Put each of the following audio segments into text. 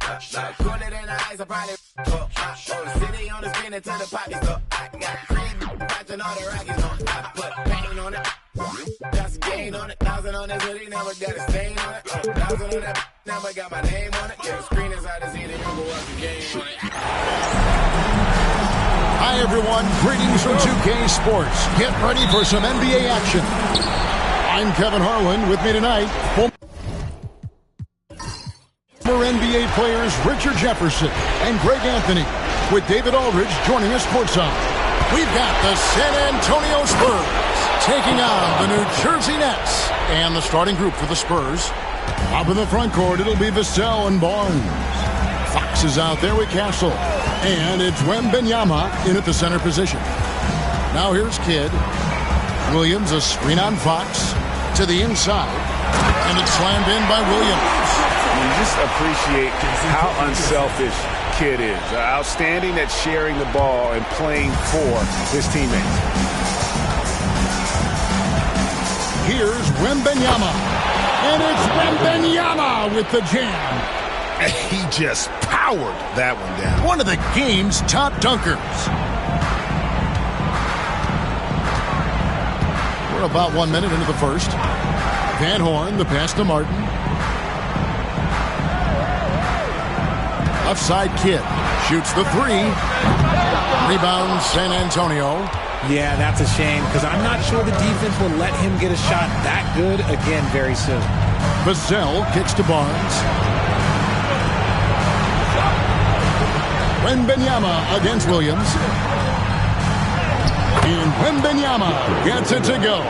Colder than the ice, I probably city on the screen until the poppy stop. I got cream, watching all the Rockies on. I put paint on it, just a gain on it. 1,000 on this hoodie, never got a stain on it. 1,000 on that, never got my name on it. Yeah, the screen is hard to see, they never watch the game on it. Hi everyone, greetings from 2K Sports. Get ready for some NBA action. I'm Kevin Harlan. With me tonight, former NBA players Richard Jefferson and Greg Anthony, with David Aldridge joining us courtside. We've got the San Antonio Spurs taking on the New Jersey Nets. And the starting group for the Spurs. Up in the front court, it'll be Vassell and Barnes. Fox is out there with Castle. And it's Wembanyama in at the center position. Now here's Kidd. Williams, a screen on Fox to the inside. And it's slammed in by Williams. You just appreciate how unselfish Kidd is. Outstanding at sharing the ball and playing for his teammates. Here's Wembanyama. And it's Wembanyama with the jam. He just powered that one down. One of the game's top dunkers. We're about 1 minute into the first. Van Horn, the pass to Martin. Offside Kidd. Shoots the three. Rebound San Antonio. Yeah, that's a shame because I'm not sure the defense will let him get a shot that good again very soon. Vassell kicks to Barnes. Wembanyama against Williams. And Wembanyama gets it to go.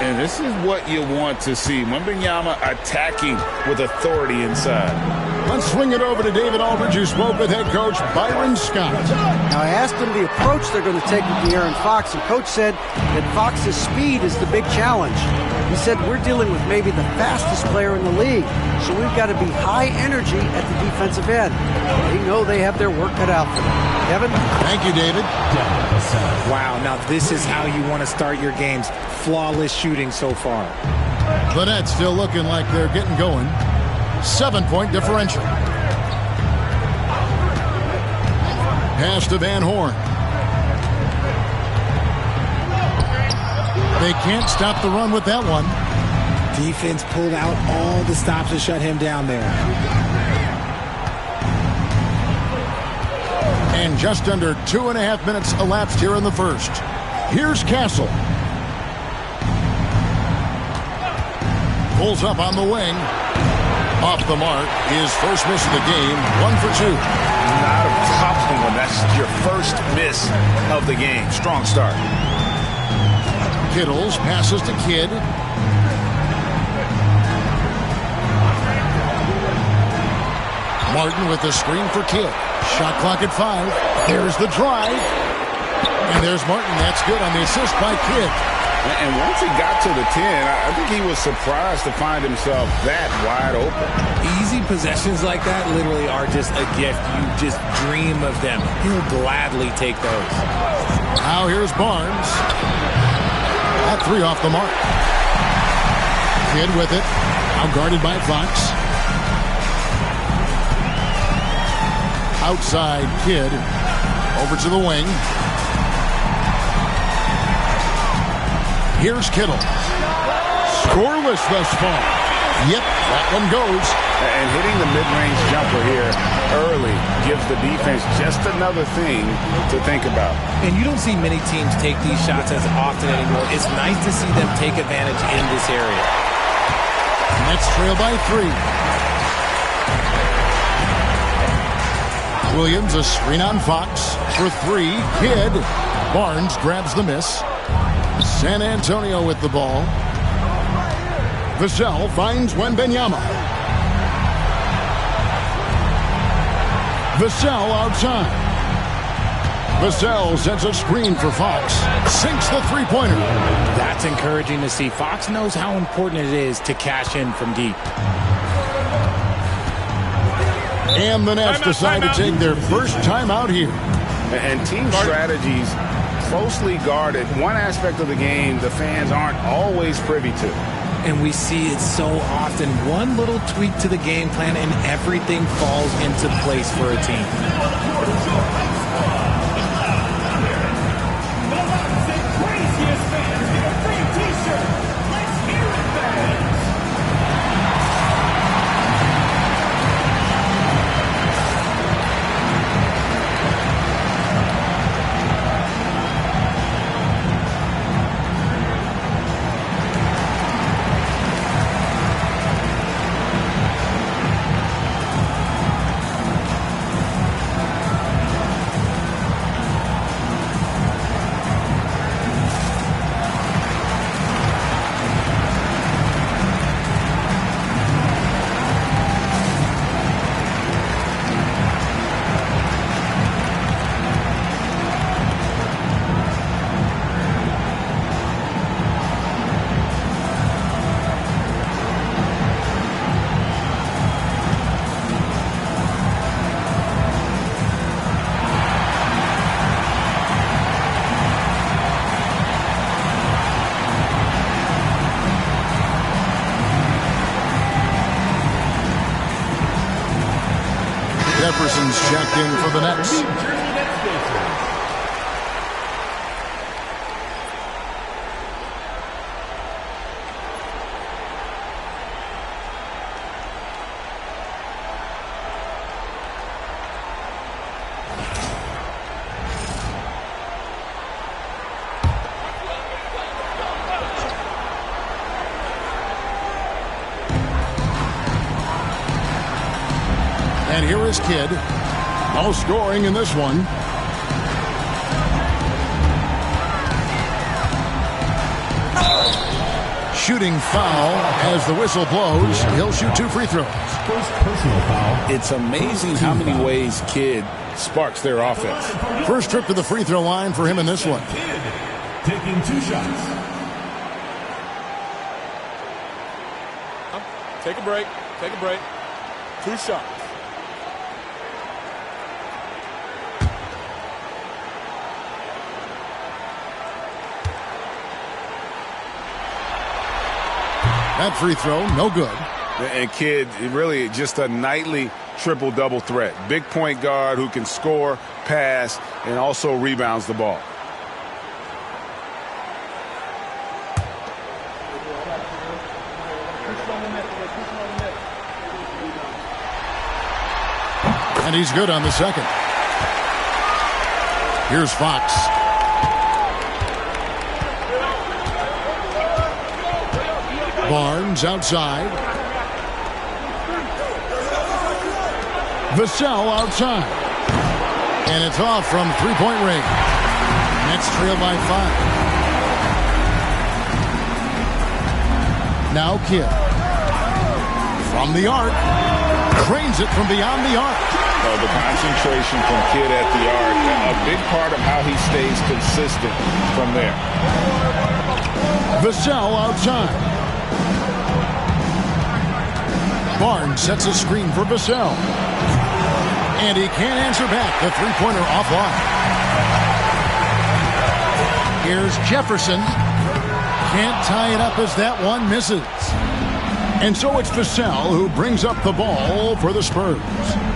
And this is what you want to see. Wembanyama attacking with authority inside. Let's swing it over to David Aldridge, who spoke with head coach Byron Scott. Now, I asked him the approach they're going to take with De'Aaron Fox, and Coach said that Fox's speed is the big challenge. He said, we're dealing with maybe the fastest player in the league, so we've got to be high energy at the defensive end. They know they have their work cut out for them. Kevin? Thank you, David. Wow, now this is how you want to start your games. Flawless shooting so far. The Nets still looking like they're getting going. 7-point differential. Pass to Van Horn. They can't stop the run with that one. Defense pulled out all the stops to shut him down there. And just under 2.5 minutes elapsed here in the first. Here's Castle. Pulls up on the wing. Off the mark. His first miss of the game. 1 for 2. Not a tough one. That's your first miss of the game. Strong start. Kittles passes to Kidd. Martin with the screen for Kidd. Shot clock at 5. Here's the drive. And there's Martin. That's good on the assist by Kidd. And once he got to the 10, I think he was surprised to find himself that wide open. Easy possessions like that literally are just a gift. You just dream of them. He'll gladly take those. Now here's Barnes. That 3 off the mark. Kidd with it. Now guarded by Fox. Outside Kidd. Over to the wing. Here's Kittle. Scoreless thus far. Yep, that one goes. And hitting the mid-range jumper here early gives the defense just another thing to think about. And you don't see many teams take these shots as often anymore. It's nice to see them take advantage in this area. Nets trail by 3. Williams, a screen on Fox for 3. Kidd. Barnes grabs the miss. San Antonio with the ball. Vassell finds Wembanyama. Vassell outside. Vassell sets a screen for Fox. Sinks the three-pointer. That's encouraging to see. Fox knows how important it is to cash in from deep. And the Nets decide to take their first timeout here. And team strategies closely guarded. One aspect of the game the fans aren't always privy to. and we see it so often. One little tweak to the game plan, and everything falls into place for a team. Jefferson's checked in for the Nets. And here is Kidd. No scoring in this one. Shooting foul as the whistle blows. He'll shoot 2 free throws. First personal foul. It's amazing how many ways Kidd sparks their offense. First trip to the free throw line for him in this one. Kidd taking 2 shots. Take a break. Take a break. 2 shots. That free throw, no good. And Kidd, really just a nightly triple-double threat. Big point guard who can score, pass, and also rebounds the ball. And he's good on the second. Here's Fox. Barnes outside. Vassell outside. And it's off from three-point range. Nets trail by 5. Now Kidd. From the arc. Cranes it from beyond the arc. The concentration from Kidd at the arc, a big part of how he stays consistent from there. Vassell outside. Barnes sets a screen for Vassell. And he can't answer back. The three-pointer offline. Here's Jefferson. Can't tie it up as that one misses. And so it's Vassell who brings up the ball for the Spurs.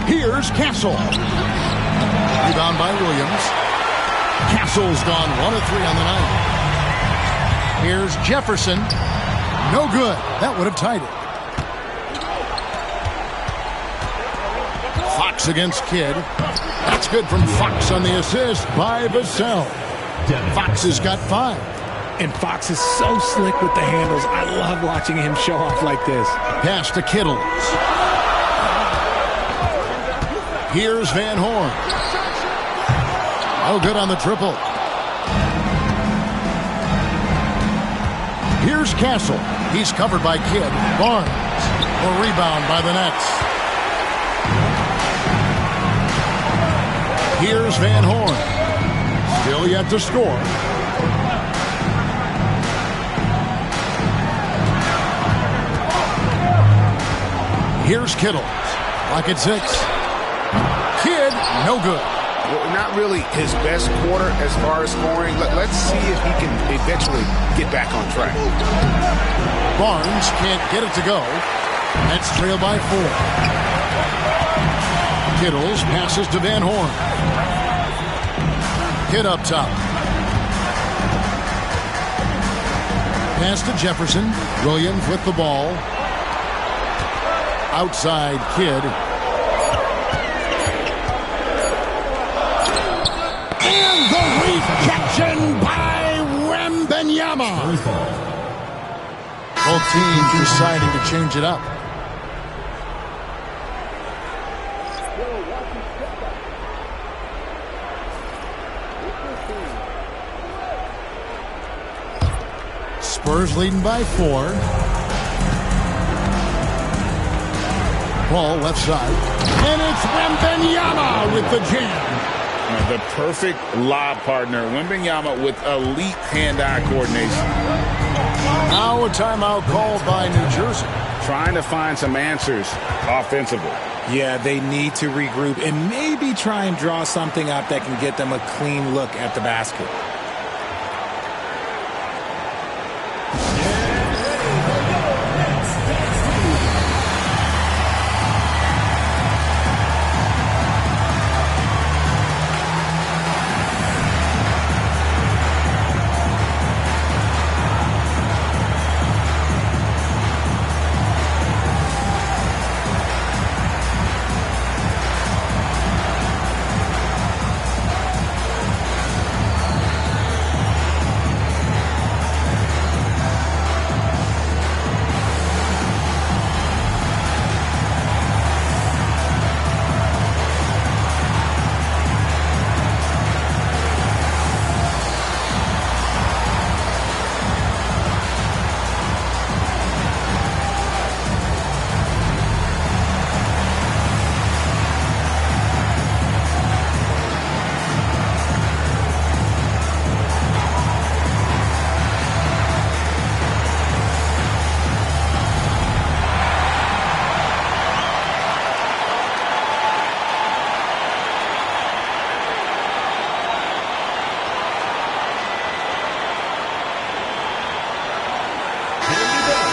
Here's Castle. Rebound by Williams. Castle's gone 1 of 3 on the night. Here's Jefferson. No good. That would have tied it. Fox against Kidd. That's good from Fox on the assist by Vassell. Fox has got 5. And Fox is so slick with the handles. I love watching him show off like this. Pass to Kittles. Here's Van Horn. Oh, good on the triple. Here's Castle. He's covered by Kidd. Barnes. A rebound by the Nets. Here's Van Horn. Still yet to score. Here's Kittles. Clock at 6. Kidd, no good. Not really his best quarter as far as scoring. Let's see if he can eventually get back on track. Barnes can't get it to go. That's trailed by 4. Kittles passes to Van Horn. Kidd up top. Pass to Jefferson. Williams with the ball. Outside Kidd. And the rejection by Wembanyama. Both teams deciding to change it up. Spurs leading by 4. Ball left side. And it's Wembanyama with the jam. The perfect lob partner. Wembanyama with elite hand-eye coordination. Now a timeout called by New Jersey. Trying to find some answers offensively. Yeah, they need to regroup and maybe try and draw something up that can get them a clean look at the basket.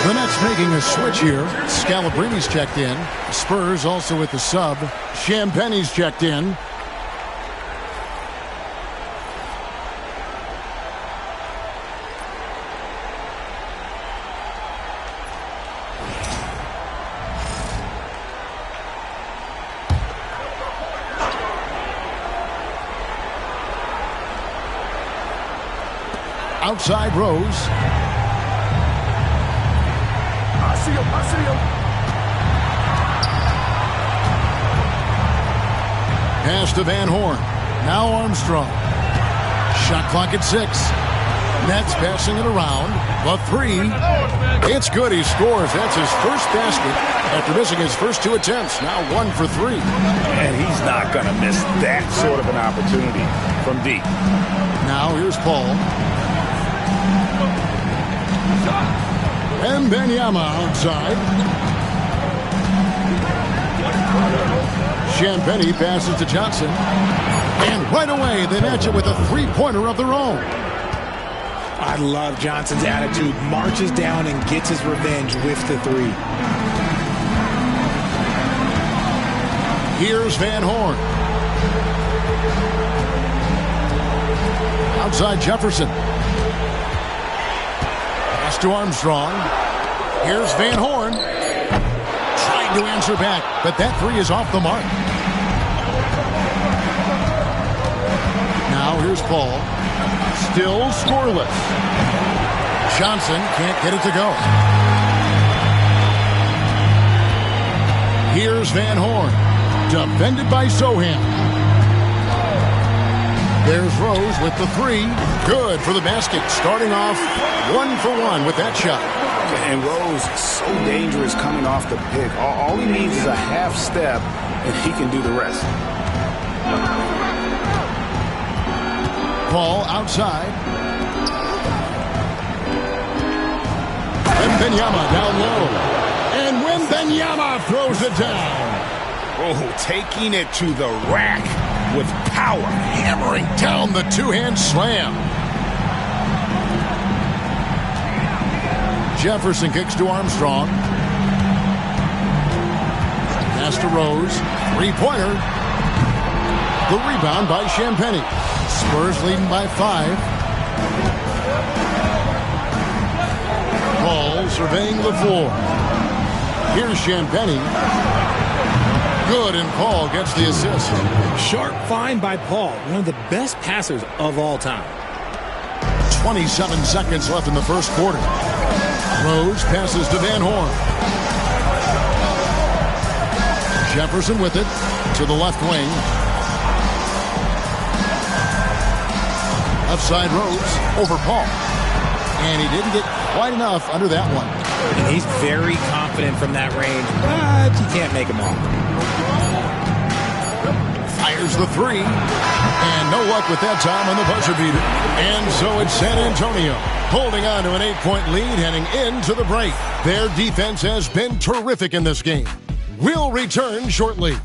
The Nets making a switch here. Scalabrini's checked in. Spurs also with the sub. Champagne's checked in. Outside Rose. I see him. Pass to Van Horn. Now Armstrong. Shot clock at 6. Nets passing it around. The 3. It's good. He scores. That's his first basket after missing his first 2 attempts. Now 1 for 3. And he's not going to miss that sort of an opportunity from deep. Now here's Paul. And Wembanyama outside. Champagnie passes to Johnson. And right away, they match it with a three-pointer of their own. I love Johnson's attitude. Marches down and gets his revenge with the 3. Here's Van Horn. Outside Jefferson. Pass to Armstrong. Here's Van Horn. Trying to answer back, but that 3 is off the mark. Now here's Paul. Still scoreless. Johnson can't get it to go. Here's Van Horn. Defended by Sohan. There's Rose with the 3. Good for the basket. Starting off 1 for 1 with that shot. And Rose is so dangerous coming off the pick. All he needs is a half step, and he can do the rest. Paul outside. Wembanyama down low. And Wembanyama throws it down. Oh, taking it to the rack. with power. Hammering down the two-hand slam. Jefferson kicks to Armstrong. Pass to Rose. Three-pointer. The rebound by Champagnie. Spurs leading by 5. Paul surveying the floor. Here's Champagnie. Good, and Paul gets the assist. Sharp find by Paul, one of the best passers of all time. 27 seconds left in the first quarter. Rose passes to Van Horn. Jefferson with it to the left wing. Left side Rose over Paul. And he didn't get quite enough under that one. And he's very confident from that range, but he can't make them all. Fires the three. And no luck with that time on the buzzer beater. And so it's San Antonio holding on to an 8-point lead heading into the break. Their defense has been terrific in this game. We'll return shortly.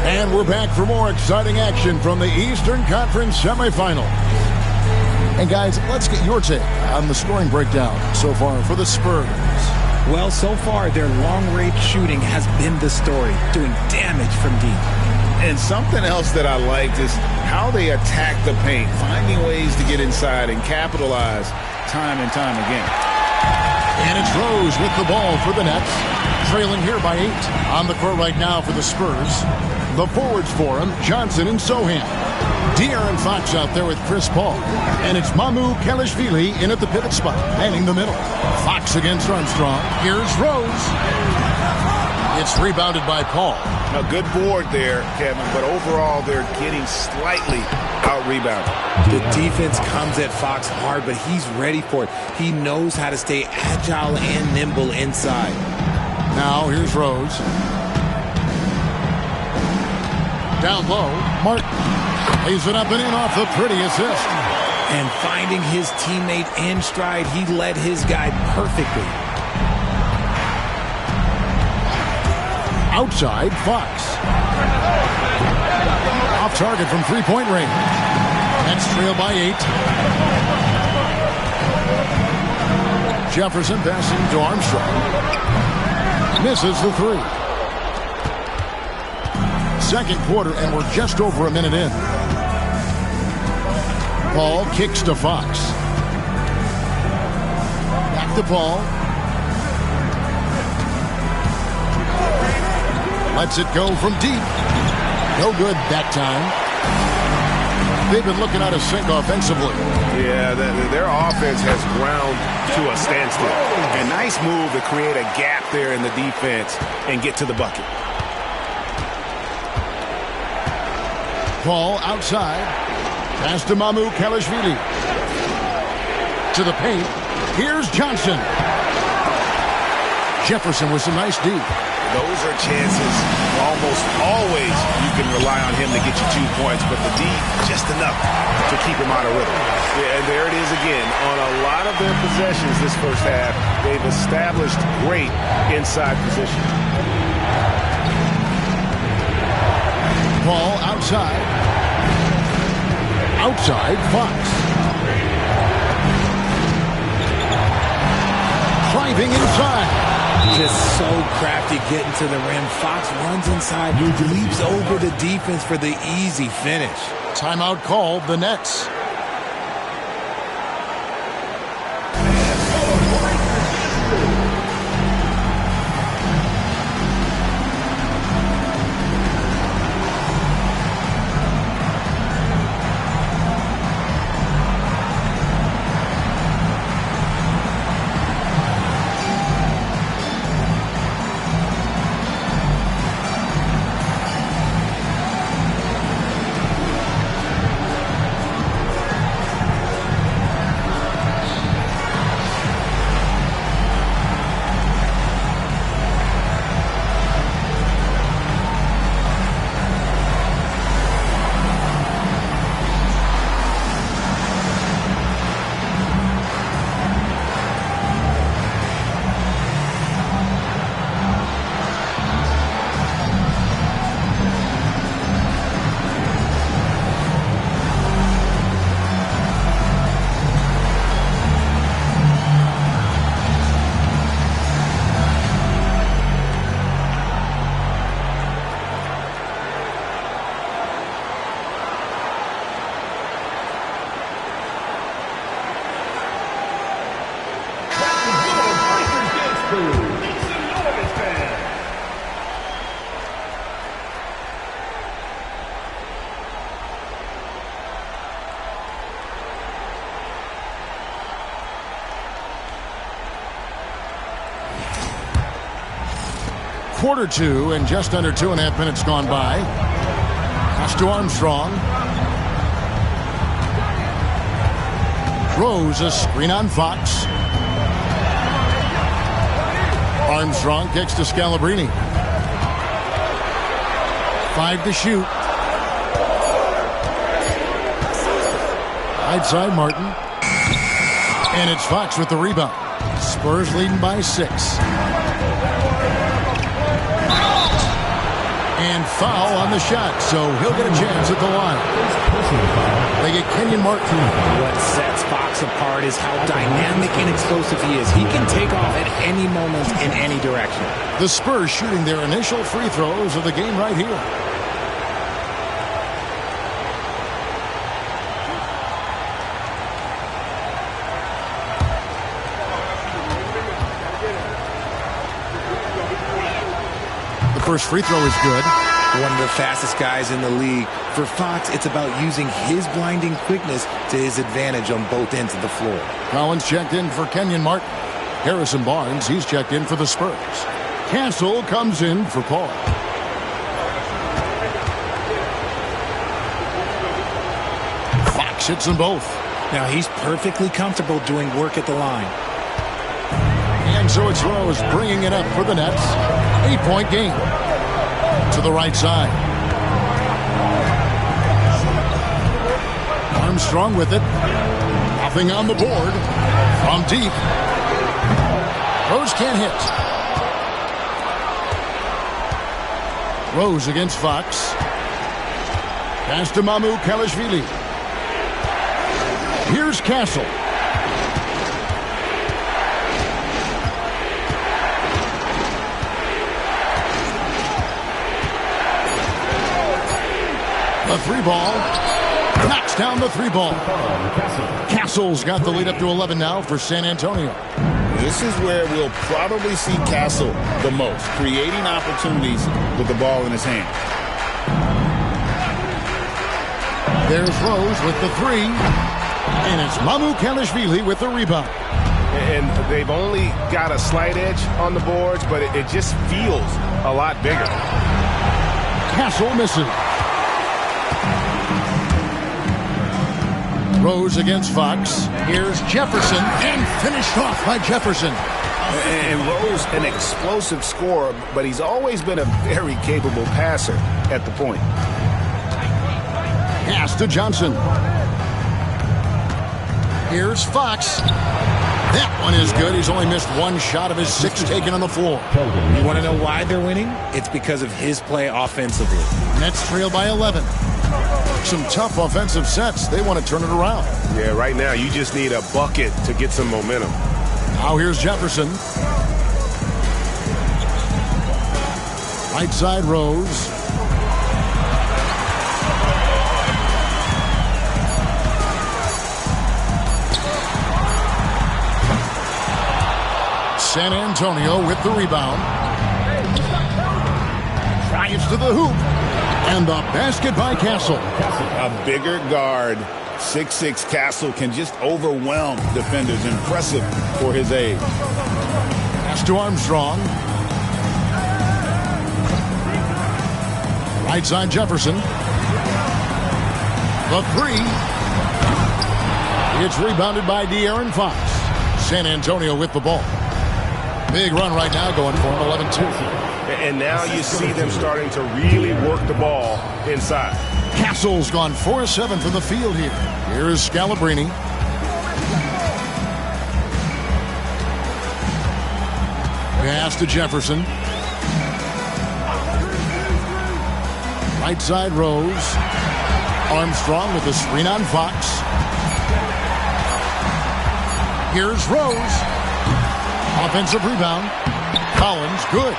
And we're back for more exciting action from the Eastern Conference semifinal. And guys, let's get your take on the scoring breakdown so far for the Spurs. Well, so far, their long-range shooting has been the story, doing damage from deep. And something else that I liked is how they attack the paint, finding ways to get inside and capitalize time and time again. And it's Rose with the ball for the Nets, trailing here by 8. On the court right now for the Spurs. The forwards for him, Johnson and Sohan. De'Aaron Fox out there with Chris Paul. And it's Mamu Kelishvili in at the pivot spot, manning the middle. Fox against Armstrong. Here's Rose. It's rebounded by Paul. A good board there, Kevin, but overall they're getting slightly out-rebounded. The defense comes at Fox hard, but he's ready for it. He knows how to stay agile and nimble inside. Now here's Rose. Down low, Martin lays it up and in off the pretty assist. And finding his teammate in stride, he led his guy perfectly. Outside, Fox. Off target from three-point range. Nets trail by 8. Jefferson passing to Armstrong. Misses the three. Second quarter, and we're just over a minute in. Paul kicks to Fox. Back to Paul. Lets it go from deep. No good that time. They've been looking out of sync offensively. Yeah, their offense has ground to a standstill. A nice move to create a gap there in the defense and get to the bucket. Paul outside. Pass to Mamu Kelishvili. To the paint. Here's Johnson. Jefferson with some nice D. Those are chances almost always you can rely on him to get you 2 points, but the D, just enough to keep him out of rhythm. Yeah, and there it is again. On a lot of their possessions this first half, they've established great inside position. Paul outside. Outside, Fox. Driving inside. Just so crafty getting to the rim. Fox runs inside, leaps over the defense for the easy finish. Timeout called, the Nets. Quarter two and just under 2.5 minutes gone by. Pass to Armstrong. Throws a screen on Fox. Armstrong kicks to Scalabrini. 5 to shoot. Right side Martin. And it's Fox with the rebound. Spurs leading by 6. And foul on the shot, so he'll get a chance at the line. They get Kenyon Martin. What sets Fox apart is how dynamic and explosive he is. He can take off at any moment in any direction. The Spurs shooting their initial free throws of the game right here. First free throw is good. One of the fastest guys in the league. For Fox, it's about using his blinding quickness to his advantage on both ends of the floor. Collins checked in for Kenyon Martin. Harrison Barnes, he's checked in for the Spurs. Castle comes in for Paul. Fox hits them both. Now he's perfectly comfortable doing work at the line. And so it's Rose bringing it up for the Nets. 8-point game. To the right side. Armstrong with it. Nothing on the board. From deep. Rose can't hit. Rose against Fox. Pass to Mamu Kalashvili. Here's Castle. The three ball. Knocks down the three ball. Castle's got the lead up to 11 now for San Antonio. This is where we'll probably see Castle the most, creating opportunities with the ball in his hand. There's Rose with the three. And it's Mamu Kalashvili with the rebound. And they've only got a slight edge on the boards, but it just feels a lot bigger. Castle misses. Rose against Fox. Here's Jefferson, and finished off by Jefferson. And Rose, an explosive scorer, but he's always been a very capable passer at the point. Pass to Johnson. Here's Fox. That one is good. He's only missed one shot of his 6 taken on the floor. You want to know why they're winning? It's because of his play offensively. Nets trail by 11. Some tough offensive sets. They want to turn it around. Yeah, right now you just need a bucket to get some momentum. Now here's Jefferson. Right side Rose. San Antonio with the rebound. Drives to the hoop. And the basket by Castle. A bigger guard, 6'6" Castle, can just overwhelm defenders. Impressive for his age. Pass to Armstrong. Right side Jefferson. The three. It's rebounded by De'Aaron Fox. San Antonio with the ball. Big run right now going for him, 11-2. And now you see them starting to really work the ball inside. Castle's gone 4-7 from the field here. Here's Scalabrini. Pass to Jefferson. Right side Rose. Armstrong with the screen on Fox. Here's Rose. Offensive rebound. Collins, good.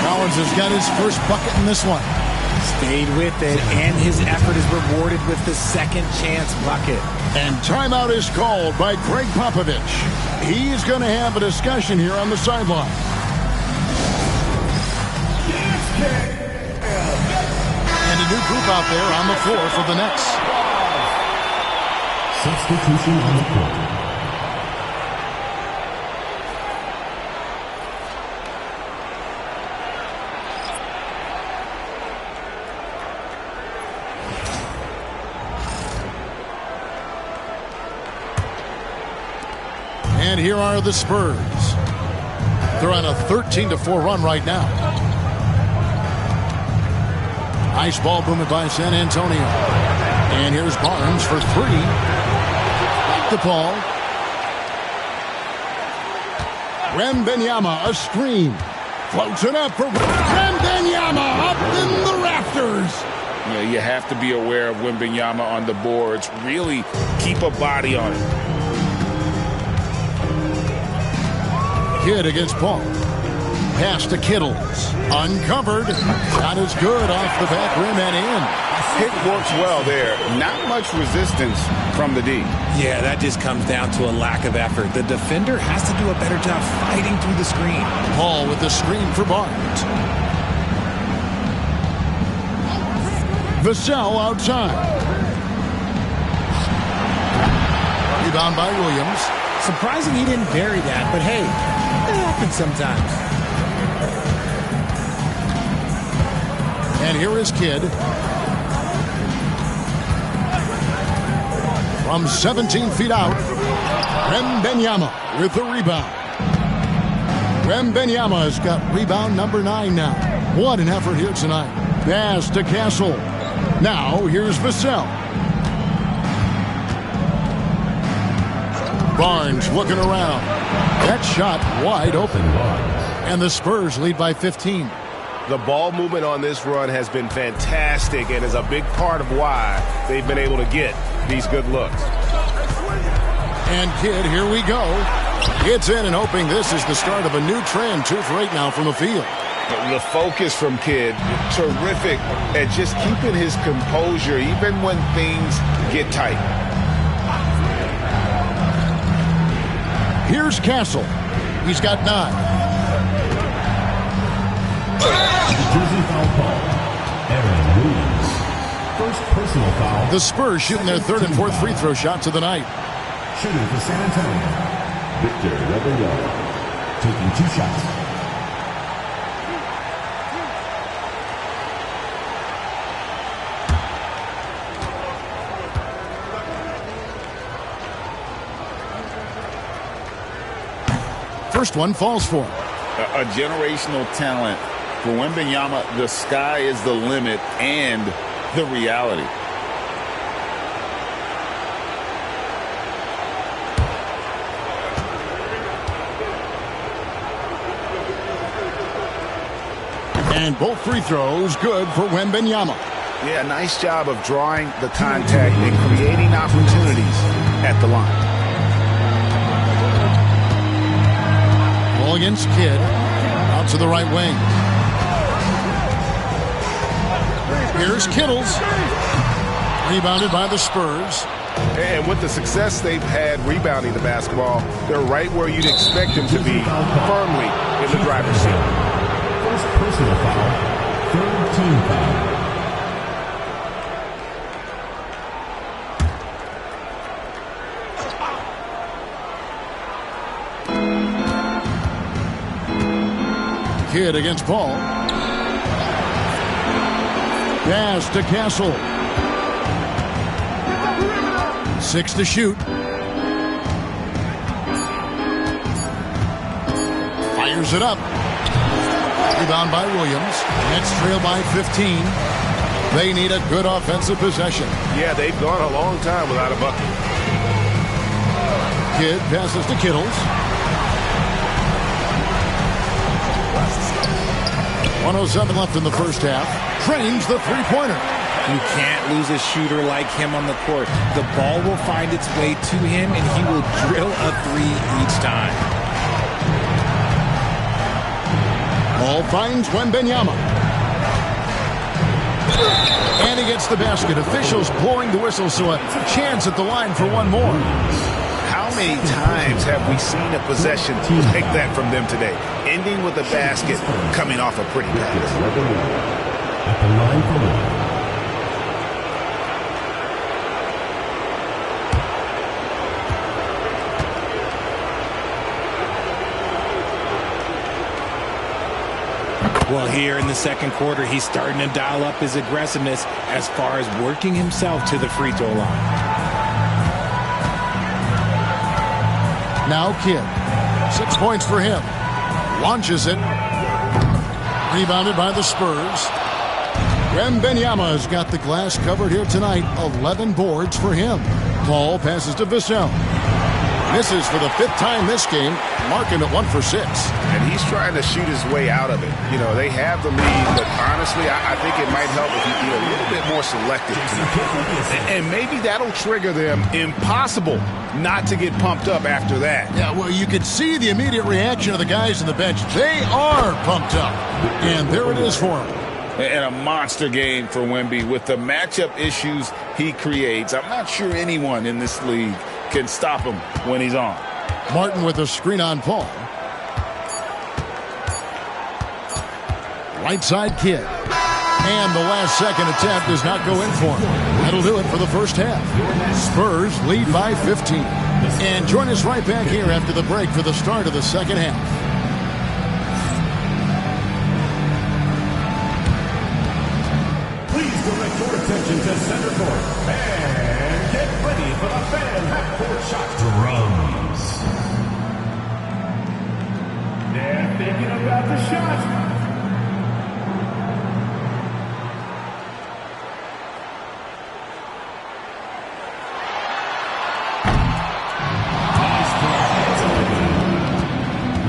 Collins has got his first bucket in this one. Stayed with it, and his effort is rewarded with the second chance bucket. And timeout is called by Greg Popovich. He's going to have a discussion here on the sideline. And a new group out there on the floor for the Nets. Substitution on the court. And here are the Spurs. They're on a 13-4 run right now. Nice ball movement by San Antonio. And here's Barnes for three. Back to Paul. Wembanyama, a screen. Floats it up for Wembanyama, up in the rafters. Yeah, you have to be aware of Wembanyama on the boards. Really keep a body on it. Kidd against Paul. Pass to Kittles. Uncovered. Shot is good off the back rim and in. Hit works well there. Not much resistance from the D. Yeah, that just comes down to a lack of effort. The defender has to do a better job fighting through the screen. Paul with the screen for Barnes. Vassell outside. Rebound by Williams. Surprising he didn't bury that, but hey, it happens sometimes. And here is Kidd. From 17 feet out, Wembanyama with the rebound. Wembanyama has got rebound number 9 now. What an effort here tonight. Pass to Castle. Now here's Vassell. Barnes looking around. That shot wide open. And the Spurs lead by 15. The ball movement on this run has been fantastic and is a big part of why they've been able to get these good looks. And Kidd, here we go. Gets in and hoping this is the start of a new trend. 2 for 8 now from the field. The focus from Kidd, terrific at just keeping his composure even when things get tight. Here's Castle. He's got 9. Jersey foul call. Aaron Williams. First personal foul. The Spurs shooting their 3rd and 4th free throw shots of the night. Shooting for San Antonio. Victor Wembanyama. Taking 2 shots. First one falls for him. A generational talent. For Wembanyama, the sky is the limit and the reality. And both free throws good for Wembanyama. Yeah, nice job of drawing the contact and creating opportunities at the line. Ball against Kidd. Out to the right wing. Here's Kittles. Rebounded by the Spurs. And with the success they've had rebounding the basketball, they're right where you'd expect them to be, firmly in the driver's seat. First personal foul. 3rd team foul. Kidd against Paul. Pass to Castle. 6 to shoot. Fires it up. Rebound by Williams. Nets trail by 15. They need a good offensive possession. Yeah, they've gone a long time without a bucket. Kidd passes to Kittles. 1:07 left in the first half. Trains the three-pointer. You can't lose a shooter like him on the court. The ball will find its way to him, and he will drill a 3 each time. Ball finds Wembanyama. And he gets the basket. Officials blowing the whistle, so a chance at the line for one more. How many times have we seen a possession like that from them today? Ending with a basket, coming off a pretty pass. At the line for 1. Well, here in the second quarter, he's starting to dial up his aggressiveness as far as working himself to the free throw line. Now Kidd. 6 points for him. Launches it. Rebounded by the Spurs. Wembanyama's got the glass covered here tonight. 11 boards for him. Ball passes to Vassell. Misses for the 5th time this game, marking it 1 for 6. And he's trying to shoot his way out of it. You know, they have the lead, but honestly, I think it might help if he be a little bit more selective tonight. And maybe that'll trigger them. Impossible not to get pumped up after that. Yeah, well, you could see the immediate reaction of the guys on the bench. They are pumped up. And there it is for them. And a monster game for Wemby with the matchup issues he creates. I'm not sure anyone in this league can stop him when he's on. Martin with a screen on Paul. Right side Kidd. And the last second attempt does not go in for him. That'll do it for the first half. Spurs lead by 15. And join us right back here after the break for the start of the second half. Please direct your attention to center court. And get ready for the fan half-court shot. Drums. They're thinking about the shot.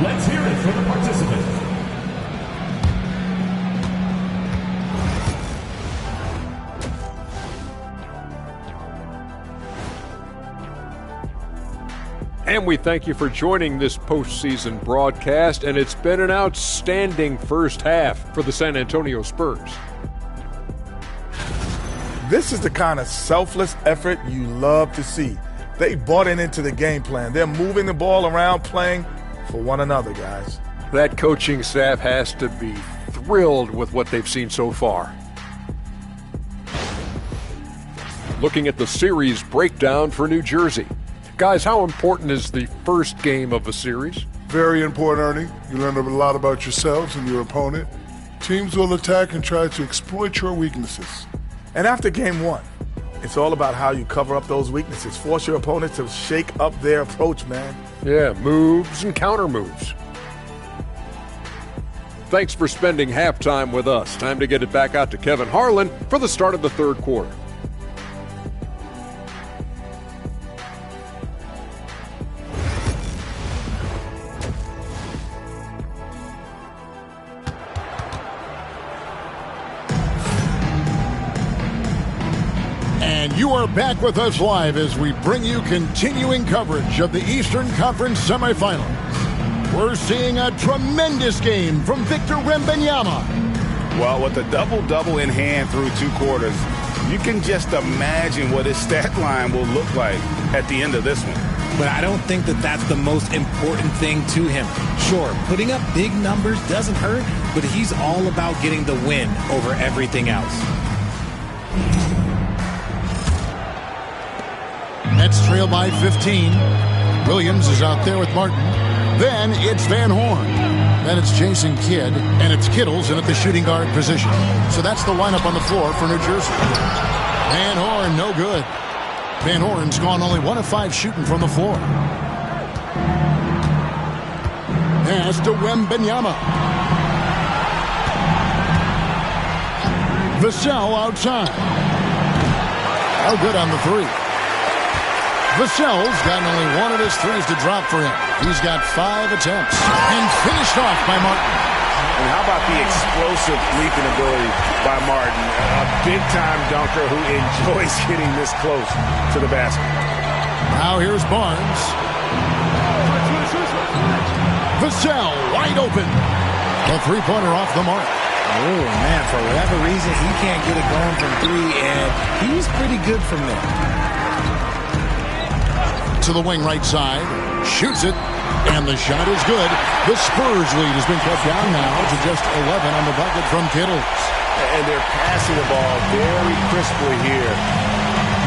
Let's hear it for the participants. And we thank you for joining this postseason broadcast, and it's been an outstanding first half for the San Antonio Spurs. This is the kind of selfless effort you love to see. They bought into the game plan. They're moving the ball around, playing for one another, guys. That coaching staff has to be thrilled with what they've seen so far. Looking at the series breakdown for New Jersey. Guys, how important is the first game of a series? Very important, Ernie. You learn a lot about yourselves and your opponent. Teams will attack and try to exploit your weaknesses. And after game one, it's all about how you cover up those weaknesses. Force your opponent to shake up their approach, man. Yeah, moves and counter moves. Thanks for spending halftime with us. Time to get it back out to Kevin Harlan for the start of the third quarter. And you are back with us live as we bring you continuing coverage of the Eastern Conference semifinals. We're seeing a tremendous game from Victor Wembanyama. Well, with a double-double in hand through 2 quarters, you can just imagine what his stat line will look like at the end of this one. But I don't think that that's the most important thing to him. Sure, putting up big numbers doesn't hurt, but he's all about getting the win over everything else. Nets trail by 15. Williams is out there with Martin. Then it's Van Horn. Then it's Jason Kidd. And it's Kittles in at the shooting guard position. So that's the lineup on the floor for New Jersey. Van Horn, no good. Van Horn's gone only 1 of 5 shooting from the floor. Pass to Wembanyama. Vassell outside. Oh, good on the 3. Vassell's gotten only 1 of his 3s to drop for him. He's got 5 attempts and finished off by Martin. And how about the explosive leaping ability by Martin? A big-time dunker who enjoys getting this close to the basket. Now here's Barnes. Vassell wide open. A 3-pointer off the mark. Oh, man, for whatever reason, he can't get it going from 3, and he's pretty good from there. To the wing right side, shoots it, and the shot is good. The Spurs lead has been cut down now to just 11 on the bucket from Kittles. And they're passing the ball very crisply here.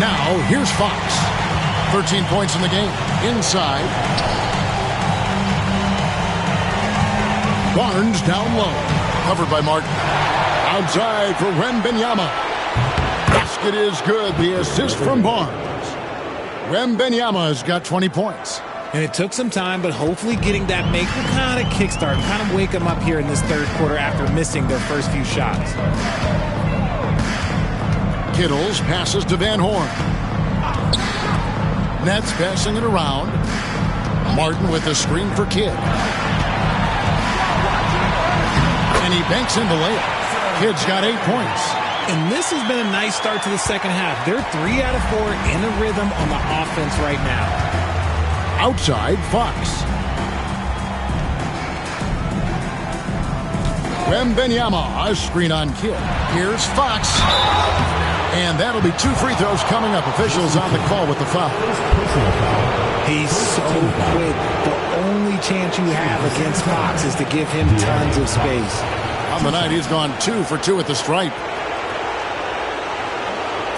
Now, here's Fox. 13 points in the game. Inside. Barnes down low. Covered by Martin. Outside for Wembanyama. Basket is good. The assist from Barnes. Wembanyama's got 20 points. And it took some time, but hopefully getting that make will kind of kickstart, kind of wake them up here in this third quarter after missing their first few shots. Kittles passes to Van Horn. Nets passing it around. Martin with the screen for Kidd. And he banks in the layup. Kidd's got 8 points. And this has been a nice start to the second half. They're 3 out of 4 in a rhythm on the offense right now. Outside, Fox. Wembanyama, a screen on Kidd. Here's Fox. And that'll be 2 free throws coming up. Officials on the call with the foul. He's so quick. The only chance you have against Fox is to give him tons of space. On the night, he's gone 2 for 2 at the stripe.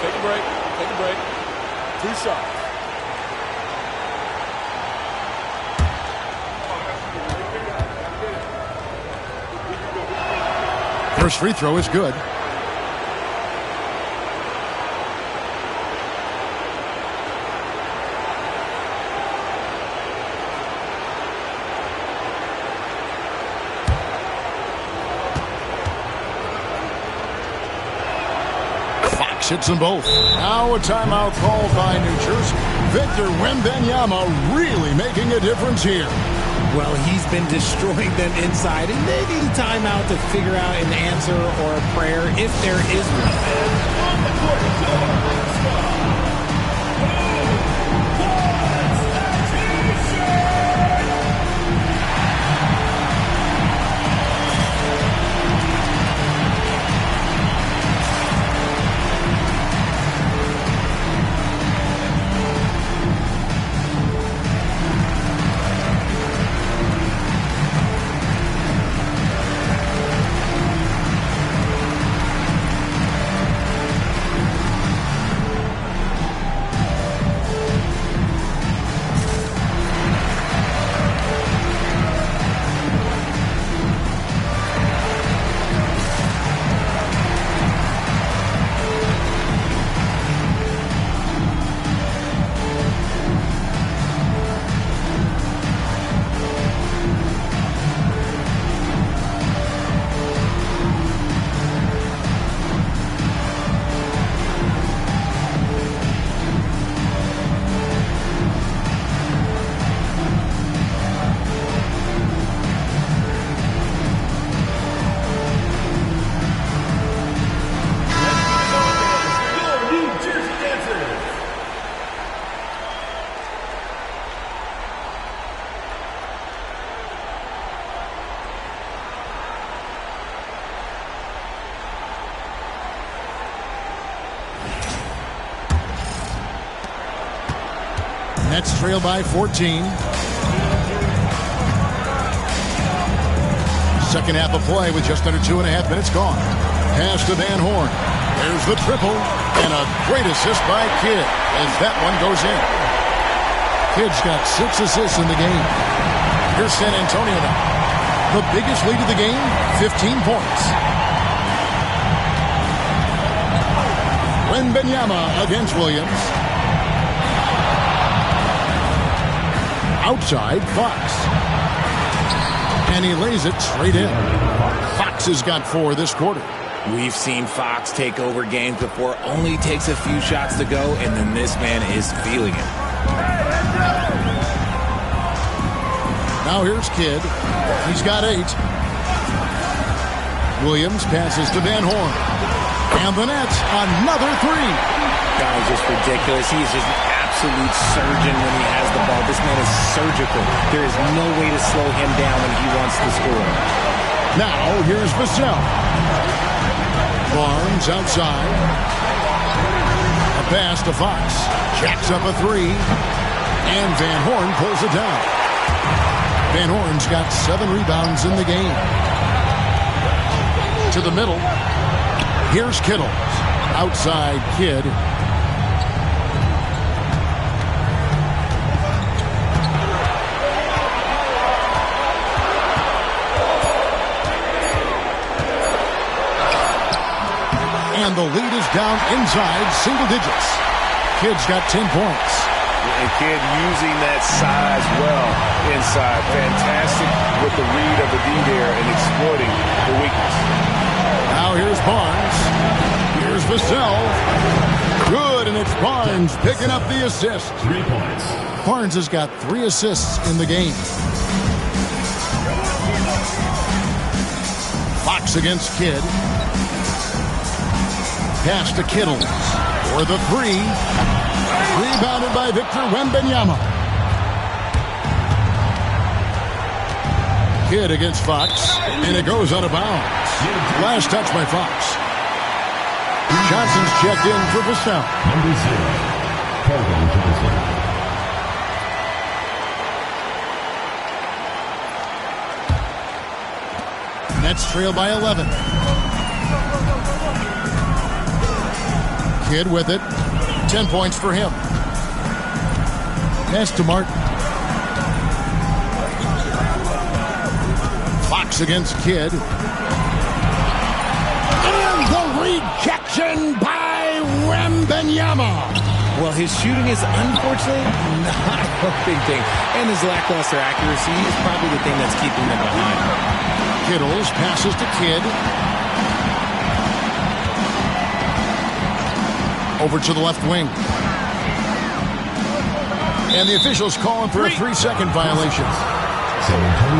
Take a break. Take a break. 2 shots. First free throw is good. Fox hits them both. Now a timeout called by New Jersey. Victor Wembanyama really making a difference here. Well, he's been destroying them inside, and they need a timeout to figure out an answer or a prayer if there is one. Nets trail by 14. Second half of play with just under 2.5 minutes gone. Pass to Van Horn. There's the triple. And a great assist by Kidd as that one goes in. Kidd's got 6 assists in the game. Here's San Antonio now. The biggest lead of the game, 15 points. Wembanyama against Williams. Outside, Fox. And he lays it straight in. Fox has got 4 this quarter. We've seen Fox take over games before. Only takes a few shots to go, and then this man is feeling it. Now here's Kidd. He's got 8. Williams passes to Van Horn. And the Nets, another 3. That was just ridiculous. He is just an absolute surgeon when he has the ball. This man is surgical. There is no way to slow him down when he wants to score. Now here's Vassell. Barnes outside. A pass to Fox. Jacks up a 3. And Van Horn pulls it down. Van Horn's got 7 rebounds in the game. To the middle. Here's Kittles. Outside Kidd. And the lead is down inside single digits. Kidd's got 10 points. And Kidd using that size well inside. Fantastic with the read of the D there and exploiting the weakness. Now here's Barnes. Here's Vassell. Good, and it's Barnes picking up the assist. 3 points. Barnes has got 3 assists in the game. Fox against Kidd. Pass to Kittle for the 3. Rebounded by Victor Wembanyama. Kidd against Fox, and it goes out of bounds. Last touch by Fox. Johnson's checked in for Vassell. Number 0, Keldon Johnson. Nets trail by 11. Kidd with it. 10 points for him. Pass to Martin. Fox against Kidd. And the rejection by Wembanyama. Well, his shooting is unfortunately not a big thing. And his lackluster accuracy is probably the thing that's keeping them behind. Kittles passes to Kidd. Over to the left wing. And the officials calling for a 3-second violation.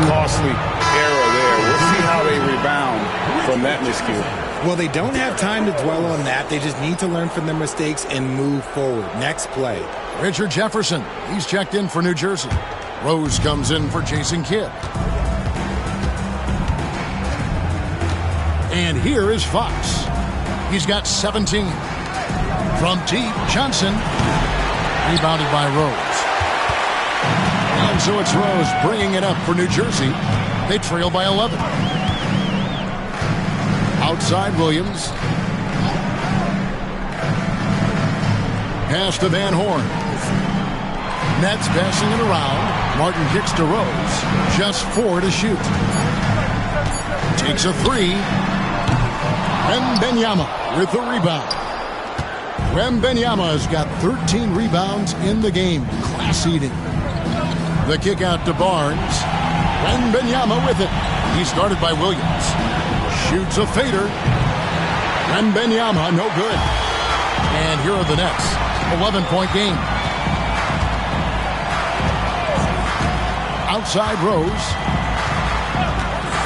Costly error there. We'll see how they rebound from that miscue. Well, they don't have time to dwell on that. They just need to learn from their mistakes and move forward. Next play. Richard Jefferson. He's checked in for New Jersey. Rose comes in for Jason Kidd. And here is Fox. He's got 17. From deep, Johnson. Rebounded by Rose. And so it's Rose bringing it up for New Jersey. They trail by 11. Outside Williams. Pass to Van Horn. Nets passing it around. Martin kicks to Rose. Just 4 to shoot. Takes a 3. Wembanyama with the rebound. Wembanyama has got 13 rebounds in the game. Class eating. The kick out to Barnes. Wembanyama with it. He started by Williams. Shoots a fader. Wembanyama, no good. And here are the Nets. 11-point game. Outside Rose.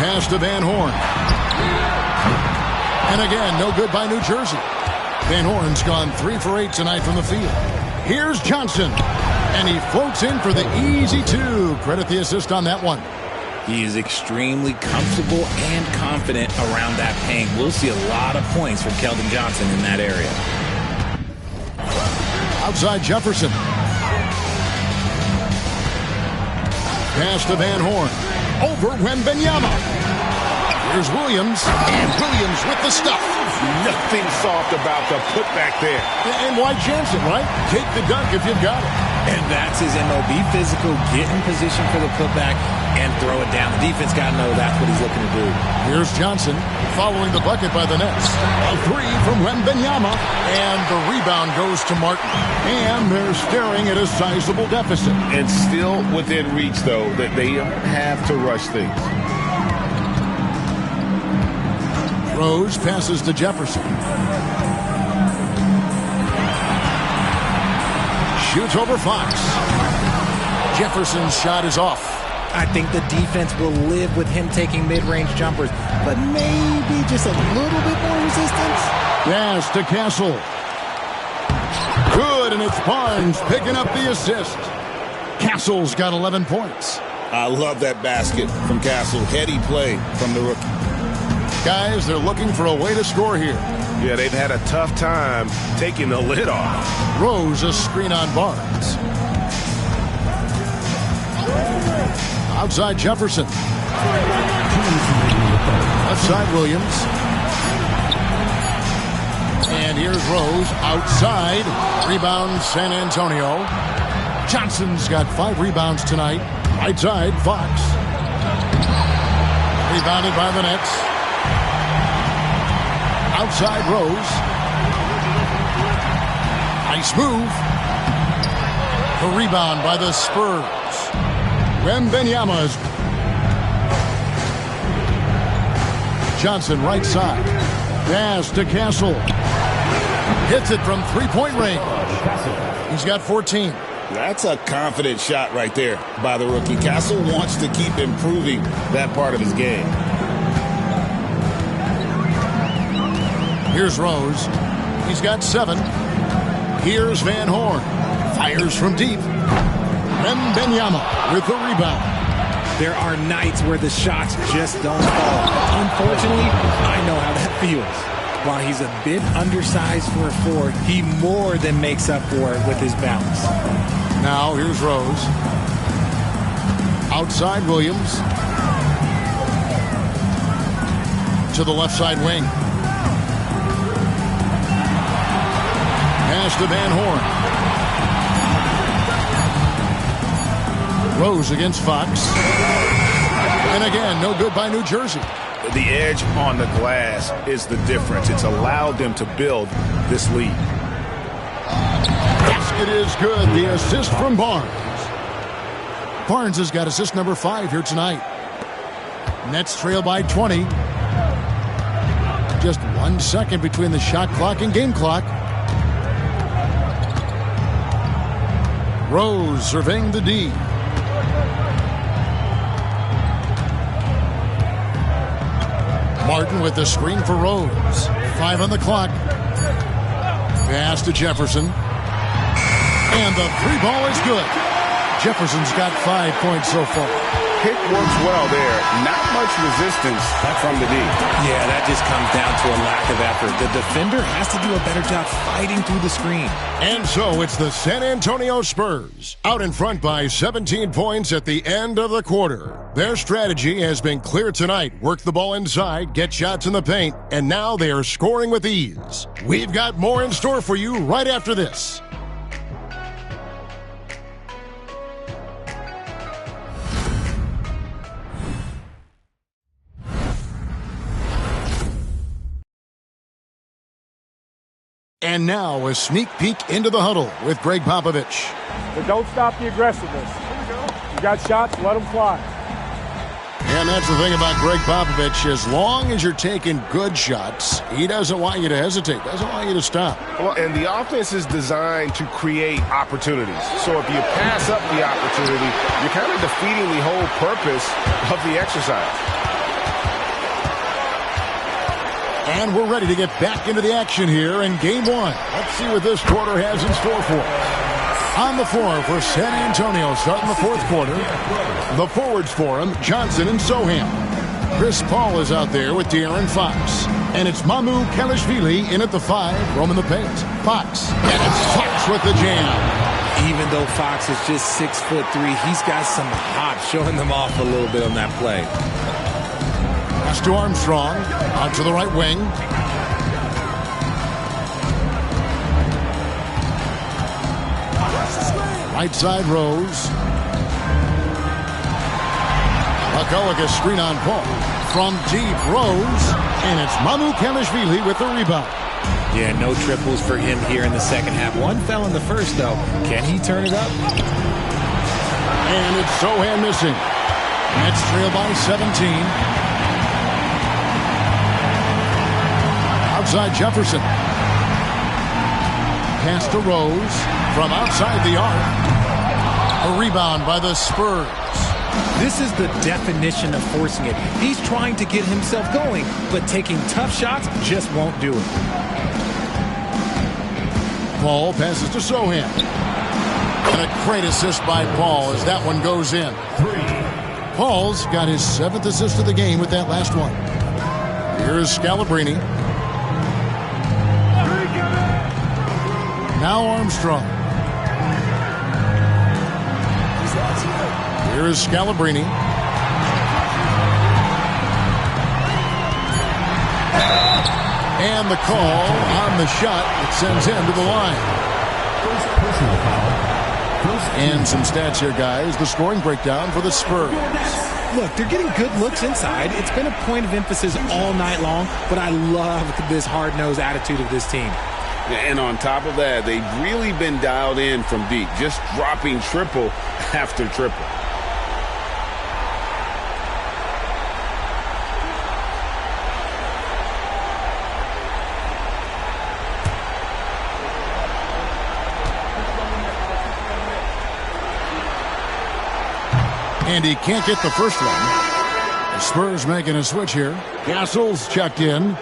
Pass to Van Horn. And again, no good by New Jersey. Van Horn's gone 3 for 8 tonight from the field. Here's Johnson. And he floats in for the easy 2. Credit the assist on that one. He is extremely comfortable and confident around that paint. We'll see a lot of points from Keldon Johnson in that area. Outside Jefferson. Pass to Van Horn. Over Wembanyama. Here's Williams. And Williams with the stuff. Nothing soft about the putback there. And why chance it, right? Take the dunk if you've got it. And that's his MO. Be physical, get in position for the putback, and throw it down. The defense got to know that's what he's looking to do. Here's Johnson following the bucket by the Nets. A 3 from Wembanyama, and the rebound goes to Martin. And they're staring at a sizable deficit. And still within reach, though, that they don't have to rush things. Rose passes to Jefferson. Shoots over Fox. Jefferson's shot is off. I think the defense will live with him taking mid-range jumpers, but maybe just a little bit more resistance. Pass to Castle. Good, and it's Barnes picking up the assist. Castle's got 11 points. I love that basket from Castle. Heady play from the rookie. Guys, they're looking for a way to score here. Yeah, they've had a tough time taking the lid off. Rose a screen on Barnes. Outside Jefferson. Left side Williams. And here's Rose outside. Rebound San Antonio. Johnson's got 5 rebounds tonight. Right side Fox. Rebounded by the Nets. Outside Rose. Nice move. The rebound by the Spurs. Wembanyama. Johnson right side. Pass to Castle. Hits it from three-point range. He's got 14. That's a confident shot right there by the rookie. Castle wants to keep improving that part of his game. Here's Rose. He's got 7. Here's Van Horn. Fires from deep. Wembanyama with the rebound. There are nights where the shots just don't fall. Unfortunately, I know how that feels. While he's a bit undersized for a 4, he more than makes up for it with his bounce. Now here's Rose. Outside Williams. To the left side wing. Pass to Van Horn. Rose against Fox. And again, no good by New Jersey. The edge on the glass is the difference. It's allowed them to build this lead. Basket is good. The assist from Barnes. Barnes has got assist number 5 here tonight. Nets trail by 20. Just 1 second between the shot clock and game clock. Rose surveying the D. Martin with the screen for Rose. 5 on the clock. Pass to Jefferson. And the 3 ball is good. Jefferson's got 5 points so far. Pick works well there. Not much resistance from the D. Yeah, that just comes down to a lack of effort. The defender has to do a better job fighting through the screen. And so it's the San Antonio Spurs out in front by 17 points at the end of the quarter. Their strategy has been clear tonight. Work the ball inside, get shots in the paint, and now they are scoring with ease. We've got more in store for you right after this. And now a sneak peek into the huddle with Greg Popovich. But don't stop the aggressiveness. You got shots, let them fly. And that's the thing about Greg Popovich. As long as you're taking good shots, he doesn't want you to hesitate, doesn't want you to stop. Well, and the offense is designed to create opportunities. So if you pass up the opportunity, you're kind of defeating the whole purpose of the exercise. And we're ready to get back into the action here in Game 1. Let's see what this quarter has in store for us. On the floor for San Antonio, starting the 4th quarter. The forwards for him, Johnson and Sohan. Chris Paul is out there with De'Aaron Fox. And it's Mamu Kelishvili in at the 5, roaming the paint. Fox. And it's Fox with the jam. Even though Fox is just 6'3", he's got some hop, showing them off a little bit on that play. Pass to Armstrong, out to the right wing. Right side Rose. McCulloch a screen on Paul. From deep, Rose. And it's Mamu Kelishvili with the rebound. Yeah, no triples for him here in the second half. One fell in the first, though. Can he turn it up? And it's Sohan missing. Nets trail by 17. Outside Jefferson. Pass to Rose from outside the arc. A rebound by the Spurs. This is the definition of forcing it. He's trying to get himself going, but taking tough shots just won't do it. Paul passes to Sohan. And a great assist by Paul as that one goes in. Paul's got his 7th assist of the game with that last one. Here's Scalabrine. Now Armstrong. Here is Scalabrine. And the call on the shot that sends him to the line. And some stats here, guys. The scoring breakdown for the Spurs. Look, they're getting good looks inside. It's been a point of emphasis all night long, but I love this hard-nosed attitude of this team. And on top of that, they've really been dialed in from deep, just dropping triple after triple. And he can't get the first one. The Spurs making a switch here. Castle's checked in.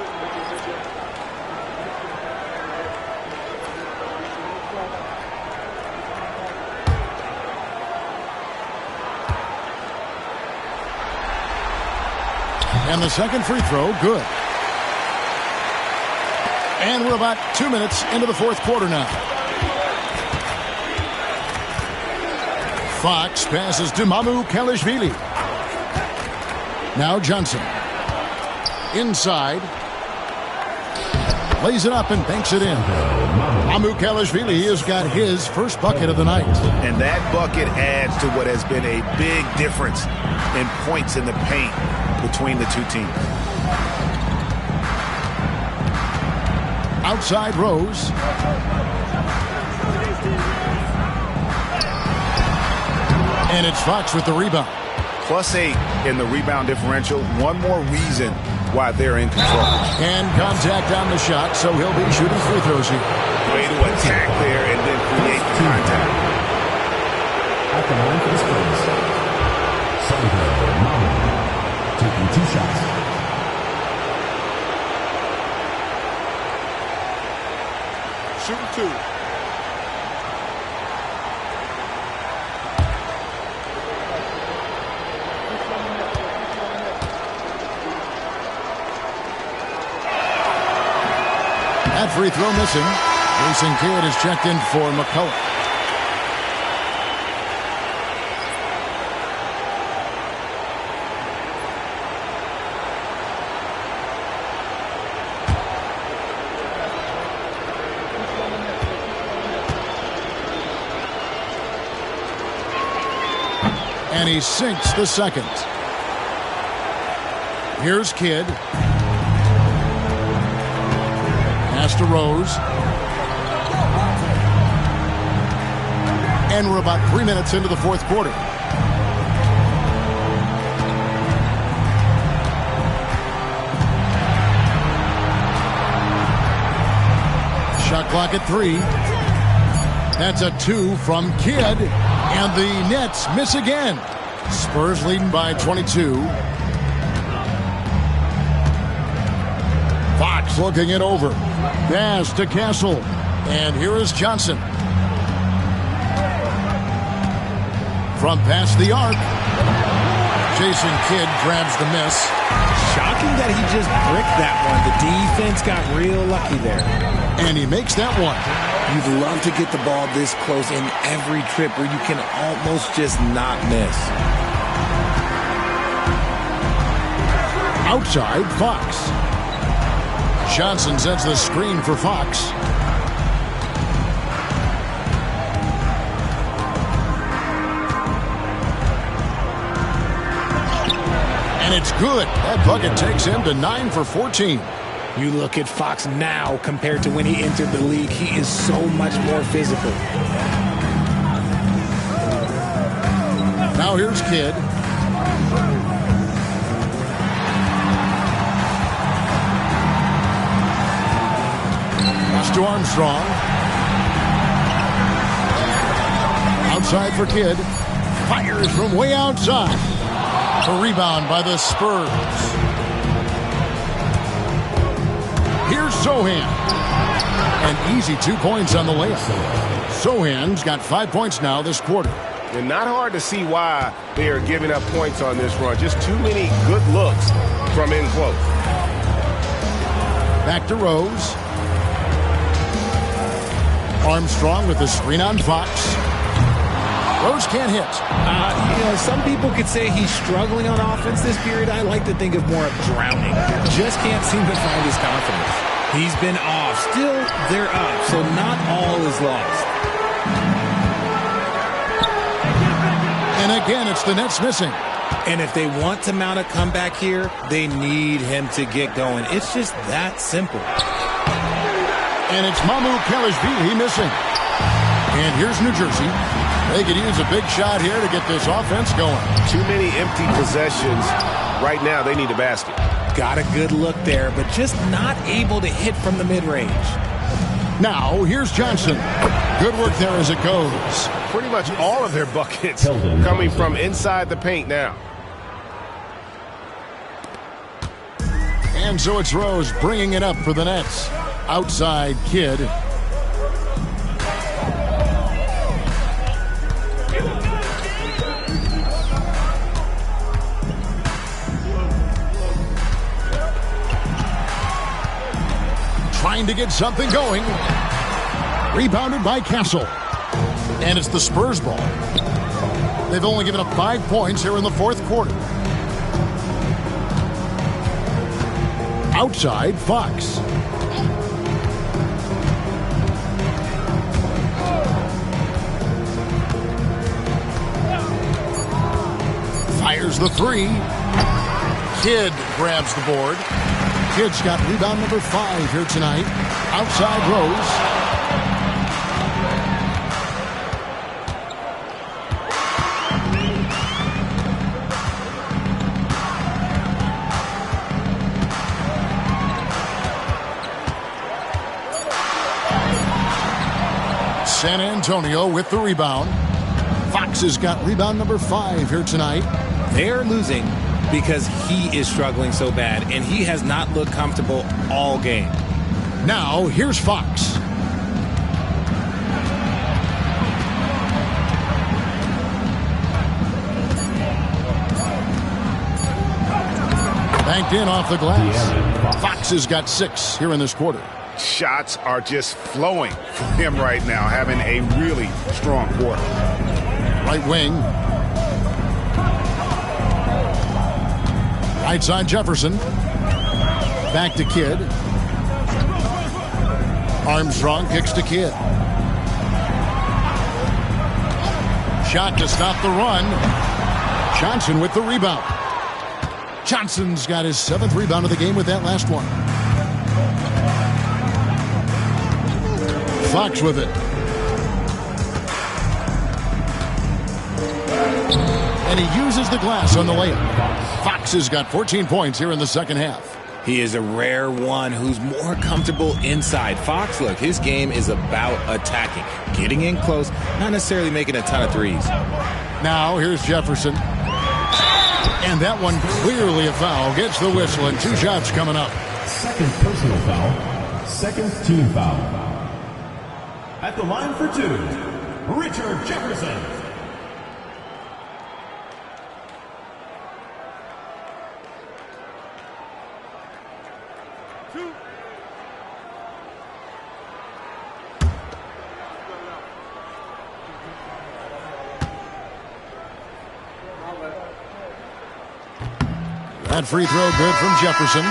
And the second free throw, good. And we're about 2 minutes into the fourth quarter now. Fox passes to Mamu Kalishvili. Now Johnson. Inside. Lays it up and banks it in. Mamu Kalishvili has got his first bucket of the night. And that bucket adds to what has been a big difference in points in the paint between the two teams. Outside Rose. And it's Fox with the rebound. +8 in the rebound differential. One more reason why they're in control. And contact on the shot, so he'll be shooting free throws here. Way to attack there and then create the contact. At the line for the Spurs, Mamu taking 2 shots. Shooting 2. That free throw missing. Jason Kidd is checked in for McCullough. And he sinks the second. Here's Kidd. Pass to Rose. And we're about 3 minutes into the fourth quarter. Shot clock at 3. That's a 2 from Kidd. And the Nets miss again. Spurs leading by 22. Fox looking it over. Pass to Castle. And here is Johnson. From past the arc. Jason Kidd grabs the miss. Shocking that he just bricked that one. The defense got real lucky there. And he makes that one. You'd love to get the ball this close in every trip where you can almost just not miss. Outside, Fox. Johnson sets the screen for Fox. And it's good. That bucket takes him to 9 for 14. You look at Fox now compared to when he entered the league. He is so much more physical. Now here's Kidd. Pass to Armstrong. Outside for Kidd. Fires from way outside. A rebound by the Spurs. Here's Sohan. An easy 2 points on the layup. Sohan's got 5 points now this quarter. And not hard to see why they are giving up points on this run. Just too many good looks from in close. Back to Rose. Armstrong with the screen on Fox. Rose can't hit. Some people could say he's struggling on offense this period. I like to think of more of drowning. Just can't seem to find his confidence. He's been off. Still, they're up, so not all is lost. And again, it's the Nets missing. And if they want to mount a comeback here, they need him to get going. It's just that simple. And it's Mamu Kalashvili missing. And here's New Jersey. They could use a big shot here to get this offense going. Too many empty possessions. Right now, they need a basket. Got a good look there, but just not able to hit from the mid-range. Now, here's Johnson. Good work there as it goes. Pretty much all of their buckets coming from inside the paint now. And so it's Rose bringing it up for the Nets. Outside Kidd. Trying to get something going. Rebounded by Castle. And it's the Spurs ball. They've only given up 5 points here in the fourth quarter. Outside Fox. Fires the three. Kidd grabs the board. Kidd's got rebound number 5 here tonight. Outside Rose. San Antonio with the rebound. Fox has got rebound number 5 here tonight. They're losing because he is struggling so bad, and he has not looked comfortable all game. Now, here's Fox. Banked in off the glass. Fox has got 6 here in this quarter. Shots are just flowing from him right now, having a really strong quarter. Right wing. Right side Jefferson. Back to Kidd. Armstrong kicks to Kidd. Shot to stop the run. Johnson with the rebound. Johnson's got his 7th rebound of the game with that last one. Fox with it. And he uses the glass on the layup. Fox has got 14 points here in the second half. He is a rare one who's more comfortable inside. Fox, look, his game is about attacking, getting in close, not necessarily making a ton of threes. Now here's Jefferson. And that one clearly a foul. Gets the whistle and 2 shots coming up. Second personal foul. Second team foul. At the line for 2, Richard Jefferson. That free throw good from Jefferson.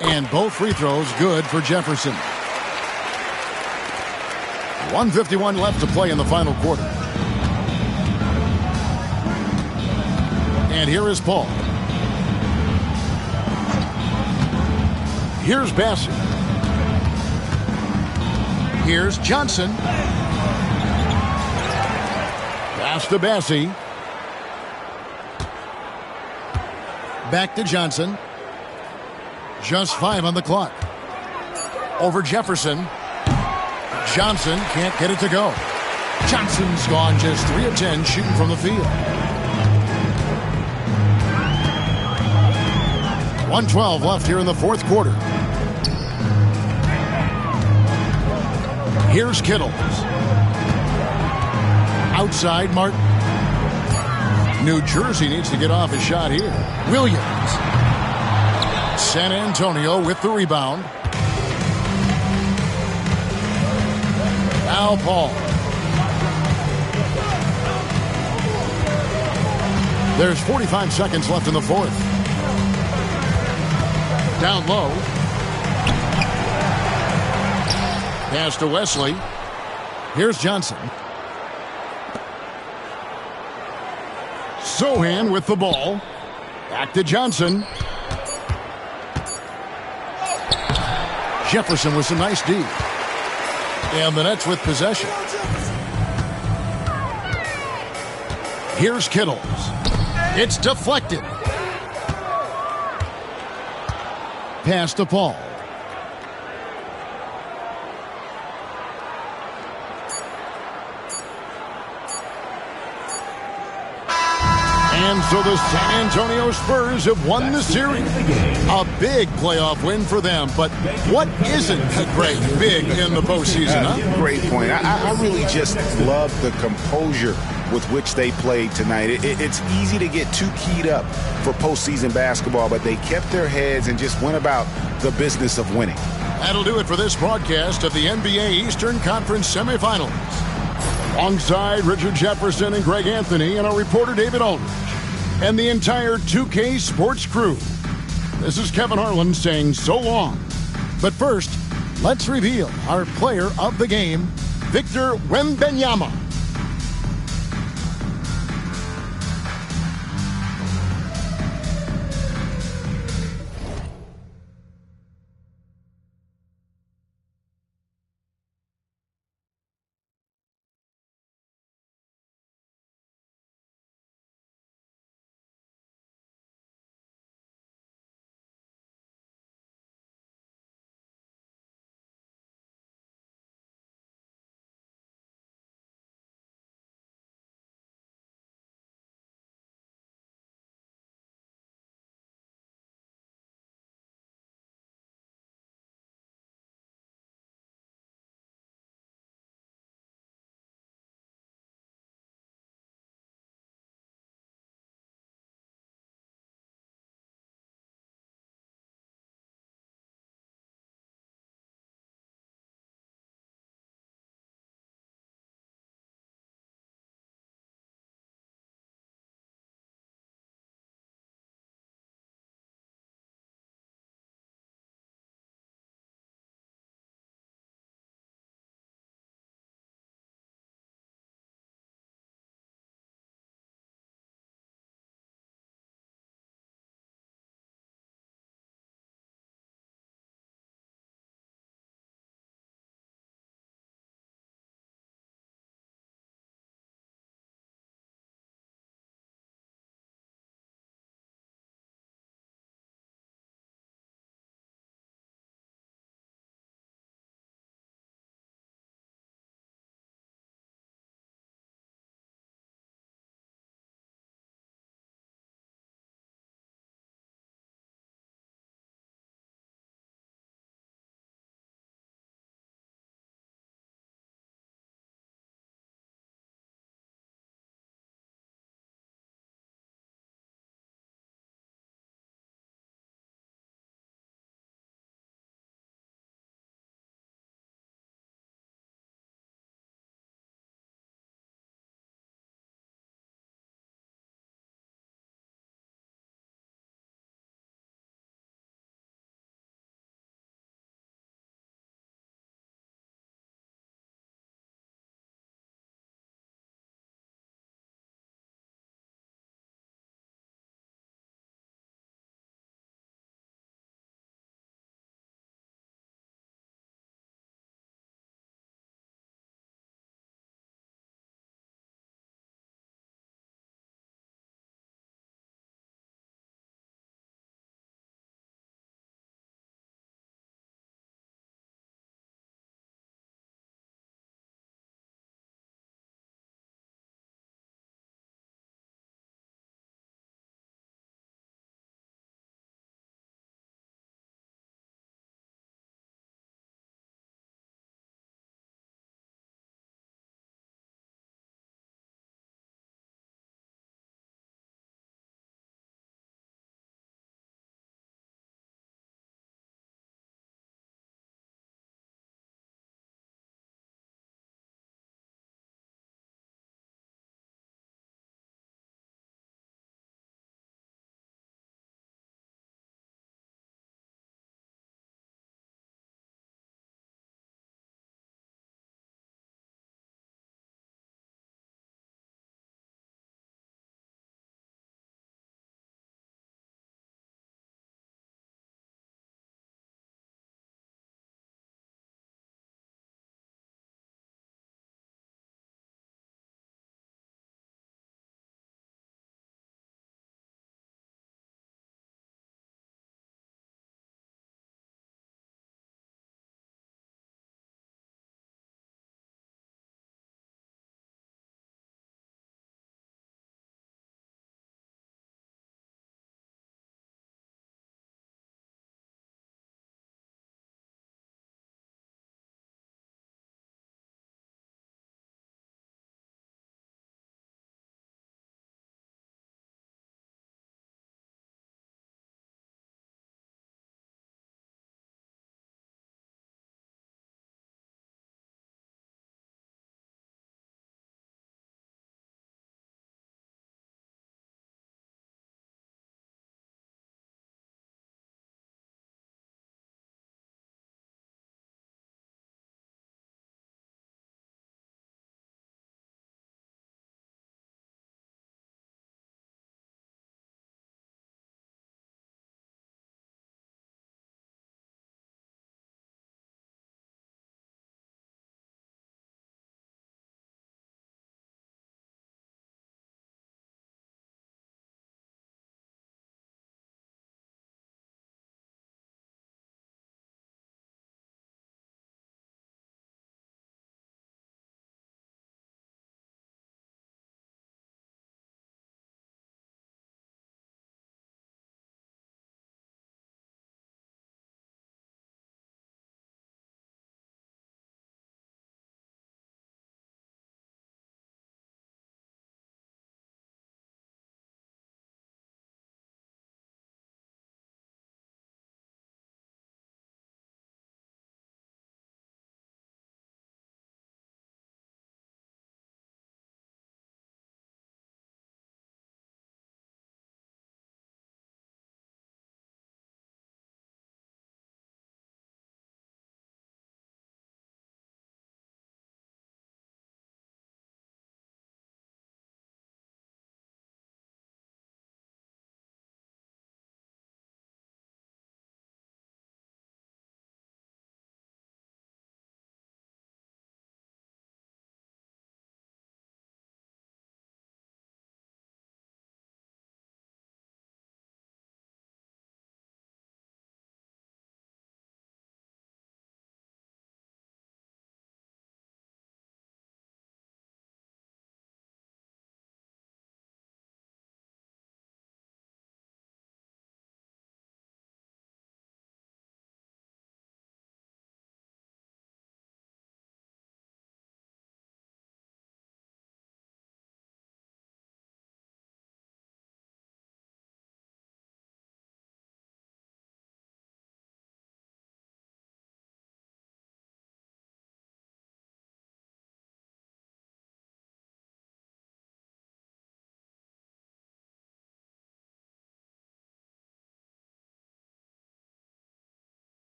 And both free throws good for Jefferson. 1:51 left to play in the final quarter. And here is Paul. Here's Bassey. Here's Johnson. Pass to Bassey. Back to Johnson. Just 5 on the clock. Over Jefferson. Johnson can't get it to go. Johnson's gone just 3 of 10 shooting from the field. 1:12 left here in the fourth quarter. Here's Kittles. Outside Martin. New Jersey needs to get off a shot here. Williams. San Antonio with the rebound. Now Paul. There's 45 seconds left in the fourth. Down low. Pass to Wesley. Here's Johnson. Sohan with the ball. Back to Johnson. Jefferson with some nice D. And the Nets with possession. Here's Kittles. It's deflected. Pass to Paul. And so the San Antonio Spurs have won the series. A big playoff win for them. But what isn't great big in the postseason, huh? Great point. I really just love the composure with which they played tonight. It's easy to get too keyed up for postseason basketball, but they kept their heads and just went about the business of winning. That'll do it for this broadcast of the NBA Eastern Conference semifinals. Alongside Richard Jefferson and Greg Anthony and our reporter David Aldridge and the entire 2K Sports crew. This is Kevin Harlan saying so long. But first, let's reveal our player of the game, Victor Wembanyama.